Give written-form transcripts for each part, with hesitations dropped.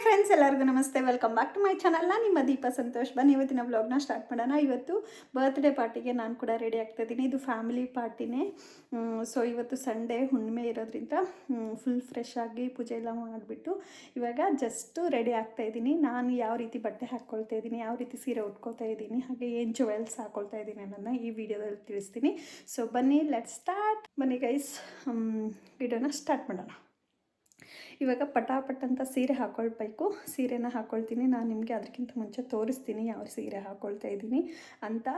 Friends, ಎಲ್ಲರಿಗೂ ನಮಸ್ತೆ. Welcome back to my channel. ನಾನು ನಿಮ್ಮ ದೀಪ ಸಂತೋಷ್. ಬನ್ನಿ ಇವತ್ತಿನ ವ್ಲಾಗ್ನ ಸ್ಟಾರ್ಟ್ ಮಾಡೋಣ. ಇವತ್ತು ಬರ್ತ್ಡೇ ಪಾರ್ಟಿಗೆ ನಾನು ಕೂಡ ರೆಡಿ ಆಗ್ತಾ ಇದ್ದೀನಿ. ಇದು ಫ್ಯಾಮಿಲಿ ಪಾರ್ಟಿನೇ. ಸೊ ಇವತ್ತು ಸಂಡೇ, ಹುಣ್ಣಿಮೆ ಇರೋದ್ರಿಂದ ಫುಲ್ ಫ್ರೆಶ್ ಆಗಿ ಪೂಜೆ ಎಲ್ಲ ಮಾಡಿಬಿಟ್ಟು ಇವಾಗ ಜಸ್ಟು ರೆಡಿ ಆಗ್ತಾ ಇದ್ದೀನಿ. ನಾನು ಯಾವ ರೀತಿ ಬಟ್ಟೆ ಹಾಕ್ಕೊಳ್ತಾ ಇದ್ದೀನಿ, ಯಾವ ರೀತಿ ಸೀರೆ ಉಟ್ಕೊಳ್ತಾ ಇದ್ದೀನಿ, ಹಾಗೆ ಏನು ಜುವೆಲ್ಸ್ ಹಾಕ್ಕೊಳ್ತಾ ಇದ್ದೀನಿ ಅನ್ನೋದನ್ನ ಈ ವಿಡಿಯೋದಲ್ಲಿ ತಿಳಿಸ್ತೀನಿ. ಸೊ ಬನ್ನಿ, ಲೆಟ್ಸ್ ಸ್ಟಾರ್ಟ್. ಬನ್ನಿ ಗೈಸ್, ವಿಡಿಯೋನ ಸ್ಟಾರ್ಟ್ ಮಾಡೋಣ. ಇವಾಗ ಪಟಾಪಟ್ ಅಂತ ಸೀರೆ ಹಾಕ್ಕೊಳ್ಬೇಕು. ಸೀರೆನ ಹಾಕ್ಕೊಳ್ತೀನಿ. ನಾನು ನಿಮಗೆ ಅದಕ್ಕಿಂತ ಮುಂಚೆ ತೋರಿಸ್ತೀನಿ ಯಾವ ಸೀರೆ ಹಾಕ್ಕೊಳ್ತಾ ಇದ್ದೀನಿ ಅಂತ.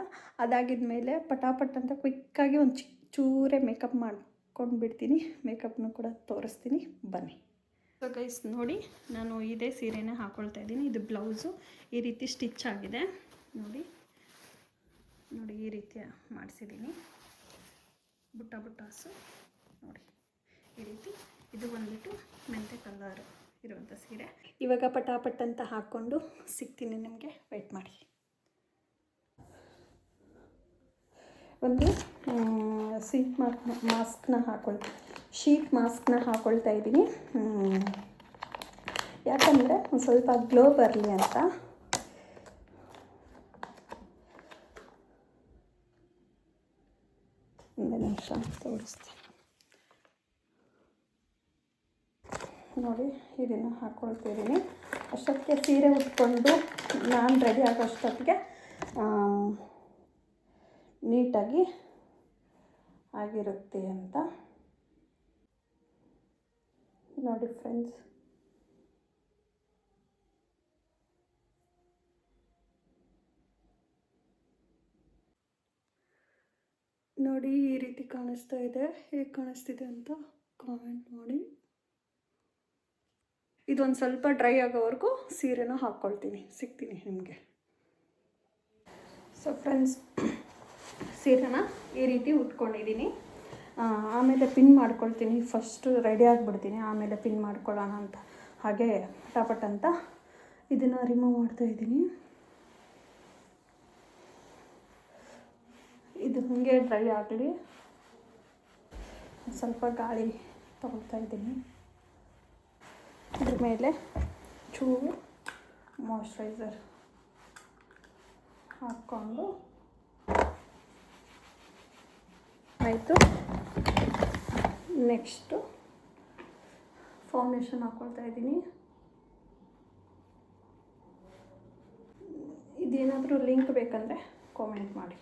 ಅದಾಗಿದ ಮೇಲೆ ಪಟಾಪಟ್ ಅಂತ ಕ್ವಿಕ್ಕಾಗಿ ಒಂದು ಚೂರೇ ಮೇಕಪ್ ಮಾಡ್ಕೊಂಡು ಬಿಡ್ತೀನಿ. ಮೇಕಪ್ನು ಕೂಡ ತೋರಿಸ್ತೀನಿ, ಬನ್ನಿ. ಸೊ ಗೈಸ್ ನೋಡಿ, ನಾನು ಇದೇ ಸೀರೆನ ಹಾಕ್ಕೊಳ್ತಾ ಇದ್ದೀನಿ. ಇದು ಬ್ಲೌಸು ಈ ರೀತಿ ಸ್ಟಿಚ್ ಆಗಿದೆ ನೋಡಿ. ಈ ರೀತಿ ಮಾಡಿಸಿದ್ದೀನಿ. ಬುಟ್ಟಾಸು ನೋಡಿ ಈ ರೀತಿ. ಇದು ಬಂದ್ಬಿಟ್ಟು ಮೆಂತೆ ಕಲರ್ ಇರುವಂಥ ಸೀರೆ. ಇವಾಗ ಪಟಾಪಟ್ ಅಂತ ಹಾಕ್ಕೊಂಡು ಸಿಗ್ತೀನಿ ನಿಮಗೆ, ವೆಯ್ಟ್ ಮಾಡಿ. ಒಂದು ಶೀಟ್ ಮಾಸ್ಕ್ನ ಹಾಕ್ಕೊಳ್ತಾ ಇದ್ದೀನಿ. ಯಾಕಂದರೆ ಒಂದು ಸ್ವಲ್ಪ ಗ್ಲೋ ಬರಲಿ ಅಂತ. ಒಂದು ನಿಮಿಷ ತೋರಿಸ್ತೀನಿ ನೋಡಿ. ಇದನ್ನು ಹಾಕ್ಕೊಳ್ತಿದ್ದೀನಿ. ಅಷ್ಟೊತ್ತಿಗೆ ಸೀರೆ ಉಟ್ಕೊಂಡು ನಾನು ರೆಡಿ ಆಗೋಷ್ಟೊತ್ತಿಗೆ ನೀಟಾಗಿ ಆಗಿರುತ್ತೆ ಅಂತ ನೋಡಿ ಫ್ರೆಂಡ್ಸ್. ನೋಡಿ ಈ ರೀತಿ ಕಾಣಿಸ್ತಾ ಇದೆ. ಹೇಗೆ ಕಾಣಿಸ್ತಿದೆ ಅಂತ ಕಾಮೆಂಟ್ ಮಾಡಿ. ಇದೊಂದು ಸ್ವಲ್ಪ ಡ್ರೈ ಆಗೋವರೆಗೂ ಸೀರೆನ ಹಾಕ್ಕೊಳ್ತೀನಿ, ಸಿಗ್ತೀನಿ ನಿಮಗೆ. ಸೊ ಫ್ರೆಂಡ್ಸ್, ಸೀರೆನ ಈ ರೀತಿ ಉಟ್ಕೊಂಡಿದ್ದೀನಿ. ಆಮೇಲೆ ಪಿನ್ ಮಾಡ್ಕೊಳ್ತೀನಿ. ಫಸ್ಟು ರೆಡಿ ಆಗಿಬಿಡ್ತೀನಿ, ಆಮೇಲೆ ಪಿನ್ ಮಾಡ್ಕೊಳ್ಳೋಣ ಅಂತ. ಹಾಗೆ ಪಟಾಪಟ್ ಅಂತ ಇದನ್ನು ರಿಮೂವ್ ಮಾಡ್ತಾಯಿದ್ದೀನಿ. ಇದು ಹಾಗೆ ಡ್ರೈ ಆಗಲಿ. ಸ್ವಲ್ಪ ಗಾಳಿ ತಗೊಳ್ತಾ ಇದ್ದೀನಿ. ಇದ್ರ ಮೇಲೆ ಚೂರು ಮಾಯ್ಶ್ಚರೈಸರ್ ಹಾಕ್ಕೊಂಡು ಆಯಿತು. ನೆಕ್ಸ್ಟು ಫೌಂಡೇಶನ್ ಹಾಕ್ಕೊಳ್ತಾ ಇದ್ದೀನಿ. ಇದೇನಾದರೂ ಲಿಂಕ್ ಬೇಕಂದರೆ ಕಾಮೆಂಟ್ ಮಾಡಿ.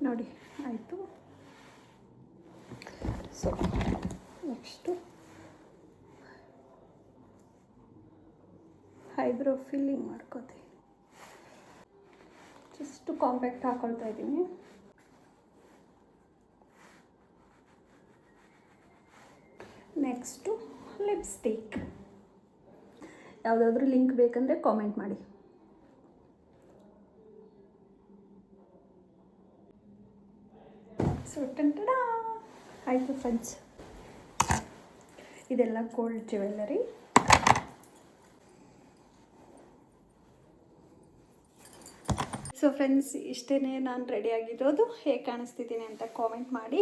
ನೋಡಿ ಆಯಿತು. ಸೊ ನೆಕ್ಸ್ಟು ಐಬ್ರೋ ಫಿಲ್ಲಿಂಗ್ ಮಾಡ್ಕೋತೀನಿ. ಜಸ್ಟು ಕಾಂಪ್ಯಾಕ್ಟ್ ಹಾಕ್ಕೊಳ್ತಾ ಇದ್ದೀನಿ. Next lipstick. ಯಾವುದಾದ್ರೂ ಲಿಂಕ್ ಬೇಕಂದರೆ ಕಾಮೆಂಟ್ ಮಾಡಿ. ಸೊ ಟಂಟಡ ಆಯಿತು ಫ್ರೆಂಡ್ಸ್. ಇದೆಲ್ಲ ಗೋಲ್ಡ್ ಜ್ಯುವೆಲ್ಲರಿ. ಸೊ ಫ್ರೆಂಡ್ಸ್, ಇಷ್ಟೇ ನಾನು ರೆಡಿಯಾಗಿರೋದು. ಹೇಗೆ ಕಾಣಿಸ್ತಿದ್ದೀನಿ ಅಂತ ಕಾಮೆಂಟ್ ಮಾಡಿ.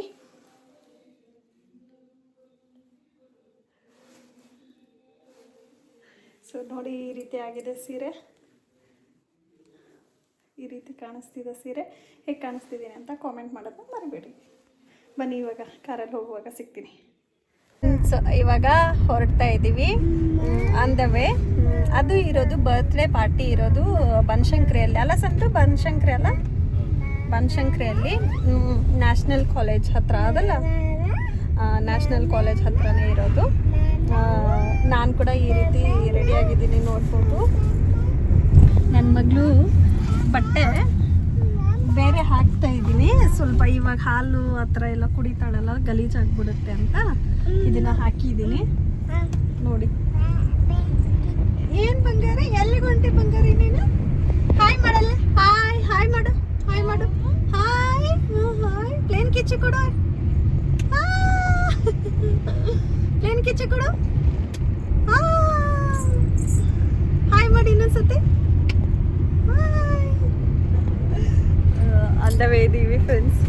ಸೊ ನೋಡಿ ಈ ರೀತಿ ಆಗಿದೆ ಸೀರೆ. ಈ ರೀತಿ ಕಾಣಿಸ್ತಿದೆ ಸೀರೆ. ಹೇಗೆ ಕಾಣಿಸ್ತಿದ್ದೀನಿ ಅಂತ ಕಾಮೆಂಟ್ ಮಾಡೋದನ್ನ ಮರಿಬೇಡಿ. ಬನ್ನಿ, ಇವಾಗ ಕಾರಲ್ಲಿ ಹೋಗುವಾಗ ಸಿಗ್ತೀನಿ. ಸೊ ಇವಾಗ ಹೊರಡ್ತಾ ಇದ್ದೀವಿ ಆನ್ ದ ವೇ. ಅದು ಇರೋದು ಬರ್ತ್ಡೇ ಪಾರ್ಟಿ ಇರೋದು ಬನಶಂಕರಿಯಲ್ಲಿ ಅಲ್ಲ ಸಂತು, ಬನಶಂಕರಿಯಲ್ಲಿ ನ್ಯಾಷನಲ್ ಕಾಲೇಜ್ ಹತ್ರ ಅದಲ್ಲ, ನ್ಯಾಷನಲ್ ಕಾಲೇಜ್ ಹತ್ರನೇ ಇರೋದು. ನಾನು ಕೂಡ ಈ ರೀತಿ ರೆಡಿಯಾಗಿದ್ದೀನಿ ನೋಡ್ಬೋದು. ನನ್ನ ಮಗಳು ಬಟ್ಟೆ ಬೇರೆ ಹಾಕ್ತಾ ಇದ್ದೀನಿ. ಸ್ವಲ್ಪ ಇವಾಗ ಹಾಲು ಆ ಥರ ಎಲ್ಲ ಕುಡಿತಾಳಲ್ಲ, ಗಲೀಜಾಗ್ಬಿಡುತ್ತೆ ಅಂತ ಇದನ್ನು ಹಾಕಿದ್ದೀನಿ ನೋಡಿ. ಏನು ಬಂಗಾರ, ಎಲ್ಲಿಗೆ ಹೊಂಟಿ ಬಂಗಾರಿ ನೀನು? ಹಾಯ್ ಮಾಡಲ್ಲ. ಹಾಯ್ ಮಾಡು. ಹಾಯ್. ಪ್ಲೇನ್ ಕಿಚ್ಚಿ ಕೊಡು. ಪ್ಲೇನ್ ಕಿಚ್ಚಿ ಕೊಡು. ಹಾಯ್ ಮಾಡಿ ಇನ್ನೊಂದ್ಸತಿ. ಆನ್ ದ ವೇ ಇದ್ದೀವಿ ಫ್ರೆಂಡ್ಸ್.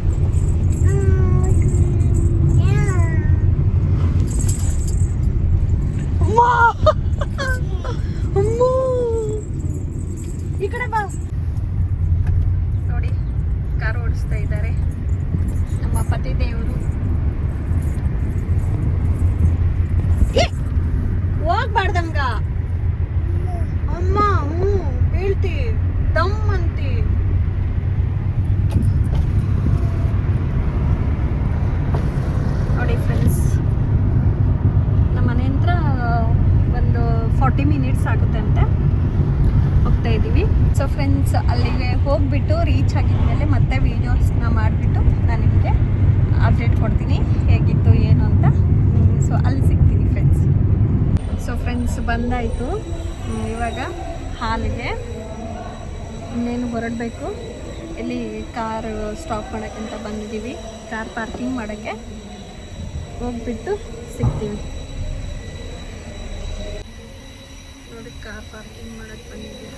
ಈ ಕಡೆ ಬಾ. ನೋಡಿ ಕಾರ್ ಓಡಿಸ್ತಾ ಇದ್ದಾರೆ ನಮ್ಮ ಪತಿ ದೇವರು. ಹೋಗ್ಬಾರ್ದಂಗ ಅಮ್ಮ. ಹೇಳ್ತಿ ದಮ್ ಅಂತಿ. ನೋಡಿ ಫ್ರೆಂಡ್ಸ್, ನಮ್ಮ ಮನೆ ಹತ್ರ ಒಂದು 40 ಮಿನಿಟ್ಸ್ ಆಗುತ್ತೆ ಅಂತೆ. ಹೋಗ್ತಾ ಇದ್ದೀವಿ. ಸೊ ಫ್ರೆಂಡ್ಸ್, ಅಲ್ಲಿಗೆ ಹೋಗ್ಬಿಟ್ಟು ರೀಚ್ ಆಗಿದ್ಮೇಲೆ ಮತ್ತೆ ವೀಡಿಯೋಸ್ನ ಮಾಡಿಬಿಟ್ಟು ನಾನು ನಿಮಗೆ ಅಪ್ಡೇಟ್ ಕೊಡ್ತೀನಿ ಹೇಗಿತ್ತು ಏನು ಅಂತ. ಸೊ ಅಲ್ಲಿ ಸಿಗ್ತೀನಿ ಫ್ರೆಂಡ್ಸ್. So friends, ಬಂದಾಯಿತು. ಇವಾಗ ಹಾಲಿಗೆ ಇನ್ನೇನು ಹೊರಡಬೇಕು. ಇಲ್ಲಿ ಕಾರ್ ಸ್ಟಾಪ್ ಮಾಡೋಕ್ಕಂತ ಬಂದಿದ್ದೀವಿ. ಕಾರ್ ಪಾರ್ಕಿಂಗ್ ಮಾಡೋಕ್ಕೆ ಹೋಗ್ಬಿಟ್ಟು ಸಿಗ್ತೀವಿ. ನೋಡಿ, ಕಾರ್ ಪಾರ್ಕಿಂಗ್ ಮಾಡೋಕ್ಕೆ ಬಂದಿದ್ದೀವಿ.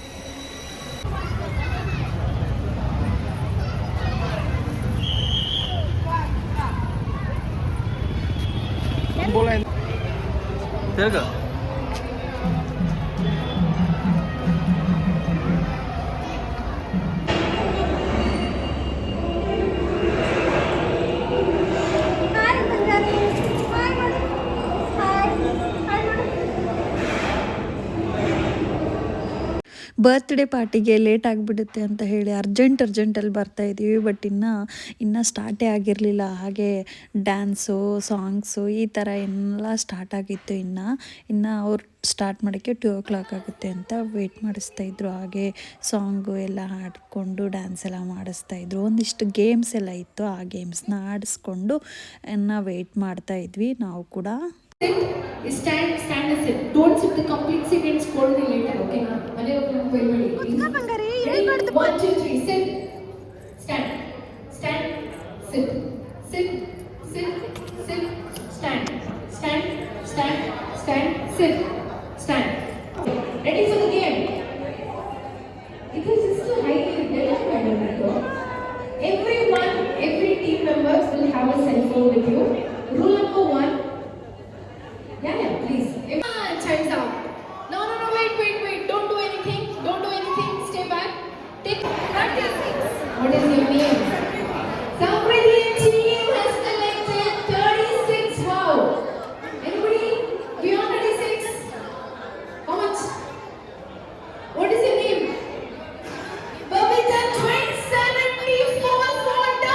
ಬರ್ತ್ಡೇ ಪಾರ್ಟಿಗೆ ಲೇಟ್ ಆಗಿಬಿಡುತ್ತೆ ಅಂತ ಹೇಳಿ ಅರ್ಜೆಂಟಲ್ಲಿ ಬರ್ತಾಯಿದ್ದೀವಿ. ಬಟ್ ಇನ್ನೂ ಸ್ಟಾರ್ಟೇ ಆಗಿರಲಿಲ್ಲ. ಹಾಗೆ ಡ್ಯಾನ್ಸು, ಸಾಂಗ್ಸು ಈ ಥರ ಎಲ್ಲ ಸ್ಟಾರ್ಟ್ ಆಗಿತ್ತು. ಇನ್ನು ಅವ್ರು ಸ್ಟಾರ್ಟ್ ಮಾಡೋಕ್ಕೆ 2 o'clock ಆಗುತ್ತೆ ಅಂತ ವೆಯ್ಟ್ ಮಾಡಿಸ್ತಾಯಿದ್ರು. ಹಾಗೆ ಸಾಂಗು ಎಲ್ಲ ಹಾಡಿಕೊಂಡು ಡ್ಯಾನ್ಸ್ ಎಲ್ಲ ಮಾಡಿಸ್ತಾಯಿದ್ರು. ಒಂದಿಷ್ಟು ಗೇಮ್ಸ್ ಎಲ್ಲ ಇತ್ತು. ಆ ಗೇಮ್ಸ್ನ ಆಡಿಸ್ಕೊಂಡು ವೆಯ್ಟ್ ಮಾಡ್ತಾಯಿದ್ವಿ ನಾವು ಕೂಡ. Stand and sit. Don't sit the complete sit and scold me later, okay? Ready? 1, 2, 3. Sit. Stand. Stand. Sit. Sit. Sit. Sit. Stand. Stand. Stand. Stand. Sit. Stand. Ready for the game? It is just a highly intelligent matter. Every team members will have a cell phone with you. Rule number 1. Yeah, please. Chimes out. No, wait. Don't do anything. Stay back. Take 36. What is your name? Somebody team has collected 36. Wow. Anybody beyond 36? How much? What is your name? Babita, 274 $4.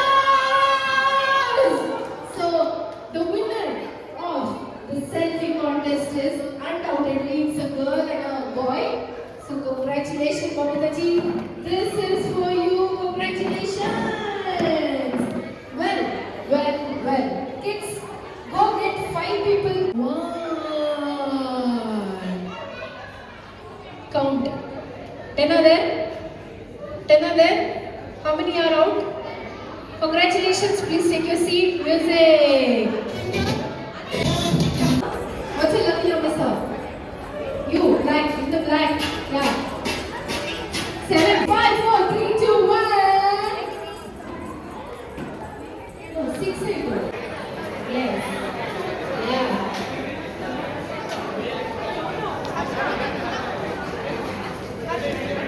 So the winner of the selfie contest is undoubtedly it's a girl and a boy. So congratulations, Babita ji. This is for you. Congratulations. Well. Kids, go get 5 people. 1. Count. 10 are there. How many are out? Congratulations. Please take your seat. Music. What's your lucky number, sir? You, black, in the black. Yeah. 7, 5, 4, 3, 2, 1. No, 6 people. Yes. Yeah.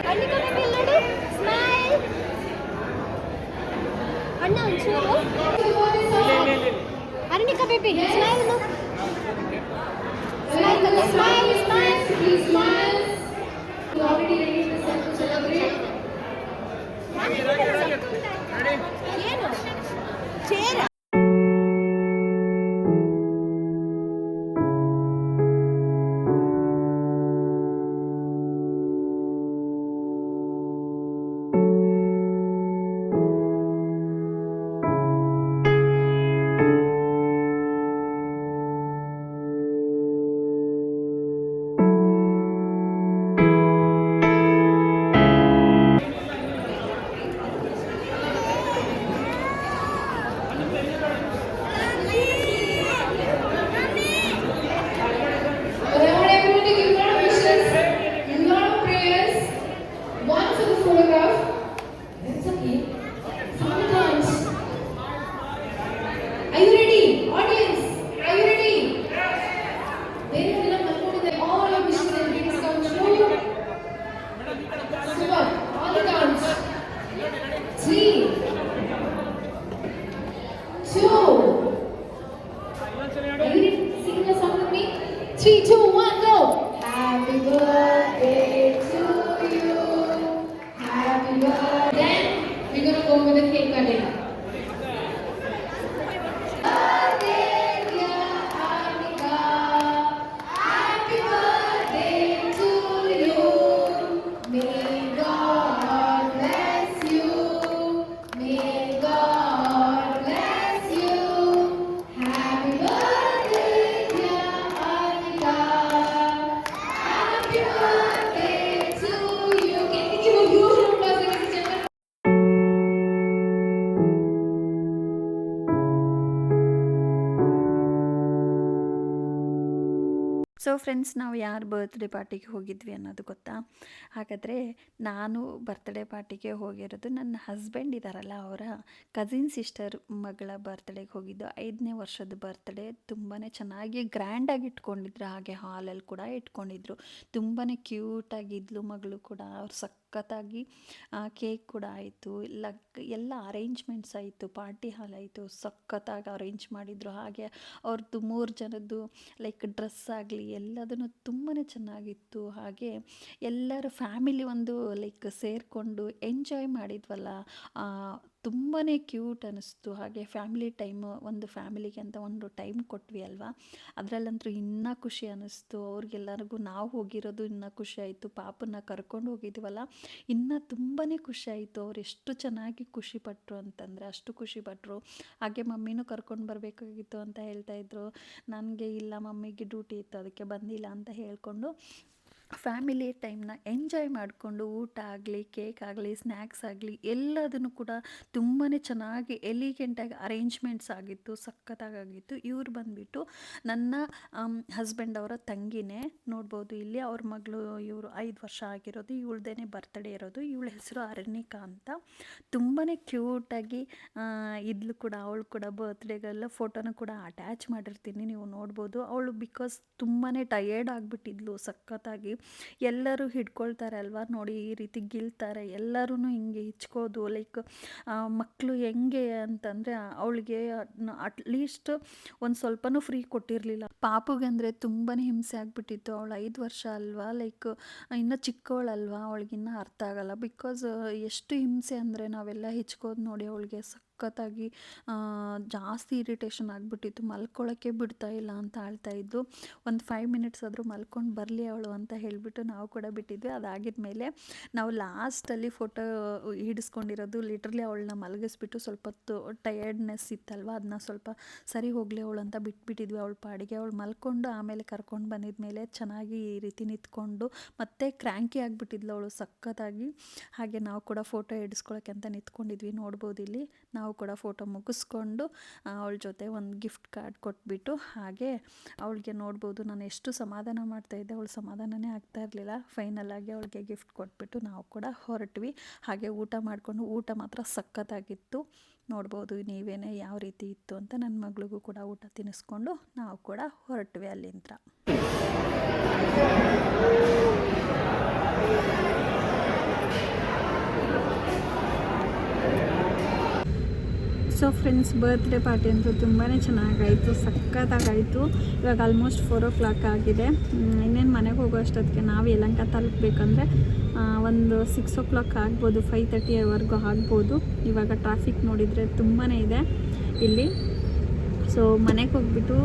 Annika baby, look. Smile. Anna, onchuru. Annika baby, smile, look. Smile. Please smile. You already ready to celebrate? ಏನು ಚೇರ friends, ನಾವು ಯಾರು birthday ಪಾರ್ಟಿಗೆ ಹೋಗಿದ್ವಿ ಅನ್ನೋದು ಗೊತ್ತಾ? ಹಾಗಾದರೆ ನಾನು birthday ಪಾರ್ಟಿಗೆ ಹೋಗಿರೋದು ನನ್ನ ಹಸ್ಬೆಂಡ್ ಇದ್ದಾರಲ್ಲ, ಅವರ ಕಸಿನ್ ಸಿಸ್ಟರ್ ಮಗಳ ಬರ್ತ್ಡೇಗೆ ಹೋಗಿದ್ದು. 5ನೇ ವರ್ಷದ ಬರ್ತ್ಡೇ. ತುಂಬಾ ಚೆನ್ನಾಗಿ ಗ್ರ್ಯಾಂಡಾಗಿ ಇಟ್ಕೊಂಡಿದ್ರು, ಹಾಗೆ ಹಾಲಲ್ಲಿ ಕೂಡ ಇಟ್ಕೊಂಡಿದ್ರು. ತುಂಬಾ ಕ್ಯೂಟಾಗಿದ್ಲು ಮಗಳು ಕೂಡ. ಅವ್ರು ಸಖತ್ತಾಗಿ ಕೇಕ್ ಕೂಡ ಆಯಿತು, ಎಲ್ಲ ಅರೇಂಜ್ಮೆಂಟ್ಸ್ ಆಯಿತು, ಪಾರ್ಟಿ ಹಾಲ್ ಆಯಿತು, ಸಖತ್ತಾಗಿ ಅರೇಂಜ್ ಮಾಡಿದರು. ಹಾಗೆ ಅವ್ರದ್ದು 3 ಜನದ್ದು ಲೈಕ್ ಡ್ರೆಸ್ ಆಗಲಿ ಎಲ್ಲದನ್ನು ತುಂಬಾ ಚೆನ್ನಾಗಿತ್ತು. ಹಾಗೆ ಎಲ್ಲರ ಫ್ಯಾಮಿಲಿ ಒಂದು ಲೈಕ್ ಸೇರಿಕೊಂಡು ಎಂಜಾಯ್ ಮಾಡಿದ್ವಲ್ಲ, ತುಂಬಾ ಕ್ಯೂಟ್ ಅನ್ನಿಸ್ತು. ಹಾಗೆ ಫ್ಯಾಮಿಲಿ ಟೈಮು, ಒಂದು ಫ್ಯಾಮಿಲಿಗೆ ಅಂತ ಒಂದು ಟೈಮ್ ಕೊಟ್ವಿ ಅಲ್ವಾ, ಅದರಲ್ಲಂತೂ ಇನ್ನೂ ಖುಷಿ ಅನ್ನಿಸ್ತು. ಅವ್ರಿಗೆಲ್ಲರಿಗೂ ನಾವು ಹೋಗಿರೋದು ಇನ್ನೂ ಖುಷಿ ಆಯಿತು. ಪಾಪನ್ನ ಕರ್ಕೊಂಡು ಹೋಗಿದ್ವಲ್ಲ, ಇನ್ನೂ ತುಂಬಾ ಖುಷಿ ಆಯಿತು. ಅವ್ರು ಎಷ್ಟು ಚೆನ್ನಾಗಿ ಖುಷಿಪಟ್ಟರು ಅಂತಂದರೆ ಅಷ್ಟು ಖುಷಿಪಟ್ಟರು. ಹಾಗೆ ಮಮ್ಮಿನೂ ಕರ್ಕೊಂಡು ಬರಬೇಕಾಗಿತ್ತು ಅಂತ ಹೇಳ್ತಾಯಿದ್ರು. ನನಗೆ ಇಲ್ಲ, ಮಮ್ಮಿಗೆ ಡ್ಯೂಟಿ ಇತ್ತು, ಅದಕ್ಕೆ ಬಂದಿಲ್ಲ ಅಂತ ಹೇಳಿಕೊಂಡು ಫ್ಯಾಮಿಲಿ ಟೈಮ್ನ ಎಂಜಾಯ್ ಮಾಡಿಕೊಂಡು ಊಟ ಆಗಲಿ, ಕೇಕ್ ಆಗಲಿ, ಸ್ನ್ಯಾಕ್ಸ್ ಆಗಲಿ ಎಲ್ಲದನ್ನು ಕೂಡ ತುಂಬಾ ಚೆನ್ನಾಗಿ ಎಲಿಗೆಂಟಾಗಿ ಅರೇಂಜ್ಮೆಂಟ್ಸ್ ಆಗಿತ್ತು, ಸಖತ್ತಾಗಿತ್ತು. ಇವ್ರು ಬಂದುಬಿಟ್ಟು ನನ್ನ ಹಸ್ಬೆಂಡ್ ಅವರ ತಂಗಿನೇ. ನೋಡ್ಬೋದು ಇಲ್ಲಿ ಅವ್ರ ಮಗಳು, ಇವರು 5 ವರ್ಷ ಆಗಿರೋದು, ಇವಳದೇ ಬರ್ತ್ಡೇ ಇರೋದು. ಇವಳ ಹೆಸರು ಅರಣ್ಯಿಕಾ ಅಂತ. ತುಂಬಾ ಕ್ಯೂಟಾಗಿ ಇದ್ಲು ಕೂಡ. ಅವಳು ಕೂಡ ಬರ್ತ್ಡೇಗೆಲ್ಲ ಫೋಟೋನ ಕೂಡ ಅಟ್ಯಾಚ್ ಮಾಡಿರ್ತೀನಿ, ನೀವು ನೋಡ್ಬೋದು. ಅವಳು ಬಿಕಾಸ್ ತುಂಬಾ ಟಯರ್ಡ್ ಆಗಿಬಿಟ್ಟಿದ್ಲು ಸಖತ್ತಾಗಿ. ಎಲ್ಲರೂ ಹಿಡ್ಕೊಳ್ತಾರೆ ಅಲ್ವಾ ನೋಡಿ, ಈ ರೀತಿ ಗಿಲ್ತಾರೆ, ಎಲ್ಲರೂ ಹಿಂಗೆ ಹಿಚ್ಕೋದು. ಲೈಕ್ ಮಕ್ಕಳು ಹೆಂಗೆ ಅಂತಂದರೆ ಅವಳಿಗೆ ಅಟ್ಲೀಸ್ಟ್ ಒಂದು ಸ್ವಲ್ಪನೂ ಫ್ರೀ ಕೊಟ್ಟಿರಲಿಲ್ಲ. ಪಾಪುಗಂದರೆ ತುಂಬಾ ಹಿಂಸೆ ಆಗಿಬಿಟ್ಟಿತ್ತು. ಅವಳು 5 ವರ್ಷ ಅಲ್ವಾ, ಲೈಕ್ ಇನ್ನೂ ಚಿಕ್ಕವಳಲ್ವಾ, ಅವಳಿಗಿನ್ನೂ ಅರ್ಥ ಆಗಲ್ಲ. ಬಿಕಾಸ್ ಎಷ್ಟು ಹಿಂಸೆ ಅಂದರೆ ನಾವೆಲ್ಲ ಹಿಚ್ಕೋದು ನೋಡಿ ಅವಳಿಗೆ ಸಖತ್ತಾಗಿ ಜಾಸ್ತಿ ಇರಿಟೇಷನ್ ಆಗಿಬಿಟ್ಟಿತ್ತು. ಮಲ್ಕೊಳ್ಳೋಕ್ಕೆ ಬಿಡ್ತಾ ಇಲ್ಲ ಅಂತ ಆಳ್ತಾಯಿದ್ದು. ಒಂದು 5 ಮಿನಿಟ್ಸ್ ಆದರೂ ಮಲ್ಕೊಂಡು ಬರಲಿ ಅವಳು ಅಂತ ಹೇಳಿಬಿಟ್ಟು ನಾವು ಕೂಡ ಬಿಟ್ಟಿದ್ವಿ. ಅದಾಗಿದ್ಮೇಲೆ ನಾವು ಲಾಸ್ಟಲ್ಲಿ ಫೋಟೋ ಹಿಡಿಸ್ಕೊಂಡಿರೋದು ಲಿಟ್ರಲಿ ಅವಳನ್ನ ಮಲಗಿಸ್ಬಿಟ್ಟು ಸ್ವಲ್ಪ ಹೊತ್ತು ಟಯರ್ಡ್ನೆಸ್ ಇತ್ತಲ್ವ, ಅದನ್ನ ಸ್ವಲ್ಪ ಸರಿ ಹೋಗಲಿ ಅವಳು ಅಂತ ಬಿಟ್ಬಿಟ್ಟಿದ್ವಿ. ಅವಳ ಪಾಡಿಗೆ ಅವಳು ಮಲ್ಕೊಂಡು ಆಮೇಲೆ ಕರ್ಕೊಂಡು ಬಂದಿದ್ಮೇಲೆ ಚೆನ್ನಾಗಿ ಈ ರೀತಿ ನಿಂತ್ಕೊಂಡು ಮತ್ತೆ ಕ್ರ್ಯಾಂಕಿ ಆಗಿಬಿಟ್ಟಿದ್ಲು ಅವಳು ಸಖತ್ತಾಗಿ. ಹಾಗೆ ನಾವು ಕೂಡ ಫೋಟೋ ಹಿಡಿಸ್ಕೊಳ್ಳೋಕ್ಕೆ ಅಂತ ನಿಂತ್ಕೊಂಡಿದ್ವಿ. ನೋಡ್ಬೋದು ಇಲ್ಲಿ ನಾವು ಕೂಡ ಫೋಟೋ ಮುಗಿಸ್ಕೊಂಡು ಅವಳ ಜೊತೆ ಒಂದು ಗಿಫ್ಟ್ ಕಾರ್ಡ್ ಕೊಟ್ಬಿಟ್ಟು, ಹಾಗೆ ಅವಳಿಗೆ ನೋಡ್ಬೋದು ನಾನು ಎಷ್ಟು ಸಮಾಧಾನ ಮಾಡ್ತಾಯಿದ್ದೆ, ಅವಳು ಸಮಾಧಾನನೇ ಆಗ್ತಾ ಇರಲಿಲ್ಲ. ಫೈನಲಾಗಿ ಅವಳಿಗೆ ಗಿಫ್ಟ್ ಕೊಟ್ಬಿಟ್ಟು ನಾವು ಕೂಡ ಹೊರಟ್ವಿ. ಹಾಗೆ ಊಟ ಮಾಡಿಕೊಂಡು, ಊಟ ಮಾತ್ರ ಸಖತ್ತಾಗಿತ್ತು. ನೋಡ್ಬೋದು ನೀವೇನೇ ಯಾವ ರೀತಿ ಇತ್ತು ಅಂತ. ನನ್ನ ಮಗಳಿಗೂ ಕೂಡ ಊಟ ತಿನ್ನಿಸ್ಕೊಂಡು ನಾವು ಕೂಡ ಹೊರಟ್ವಿ ಅಲ್ಲಿಂದ. ಸೊ ಫ್ರೆಂಡ್ಸ್, ಬರ್ತ್ಡೇ ಪಾರ್ಟಿ ಅಂತೂ ತುಂಬಾ ಚೆನ್ನಾಗಾಯಿತು, ಸಖತ್ತಾಗಾಯಿತು. ಇವಾಗ ಆಲ್ಮೋಸ್ಟ್ 4 o'clock ಆಗಿದೆ. ಇನ್ನೇನು ಮನೆಗೆ ಹೋಗೋ ಅಷ್ಟೊತ್ತಿಗೆ ನಾವು ಯಲಹಂಕ ತಲುಪಬೇಕಂದ್ರೆ ಒಂದು 6 o'clock ಆಗ್ಬೋದು, 5:30ವರೆಗೂ ಆಗ್ಬೋದು. ಇವಾಗ ಟ್ರಾಫಿಕ್ ನೋಡಿದರೆ ತುಂಬಾ ಇದೆ ಇಲ್ಲಿ. ಸೊ ಮನೆಗೆ ಹೋಗ್ಬಿಟ್ಟು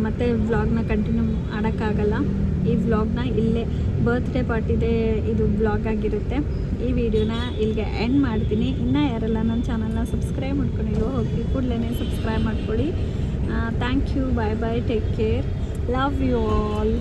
ಮತ್ತೆ ವ್ಲಾಗ್ನ ಕಂಟಿನ್ಯೂ ಮಾಡೋಕ್ಕಾಗಲ್ಲ. ಈ ವ್ಲಾಗ್ನ ಇಲ್ಲೇ ಬರ್ತ್ಡೇ ಪಾರ್ಟಿದೇ ಇದು ವ್ಲಾಗ್ ಆಗಿರುತ್ತೆ. ಈ ವಿಡಿಯೋನ ಇಲ್ಲಿಗೆ ಎಂಡ್ ಮಾಡ್ತೀನಿ. ಇನ್ನೂ ಯಾರೆಲ್ಲ ನನ್ನ ಚಾನಲ್ನ ಸಬ್ಸ್ಕ್ರೈಬ್ ಮಾಡ್ಕೊಂಡಿಲ್ವೋ ಹೋಗಿ ಕೂಡಲೇ ಸಬ್ಸ್ಕ್ರೈಬ್ ಮಾಡ್ಕೊಳ್ಳಿ. Thank you, bye bye, take care, love you all.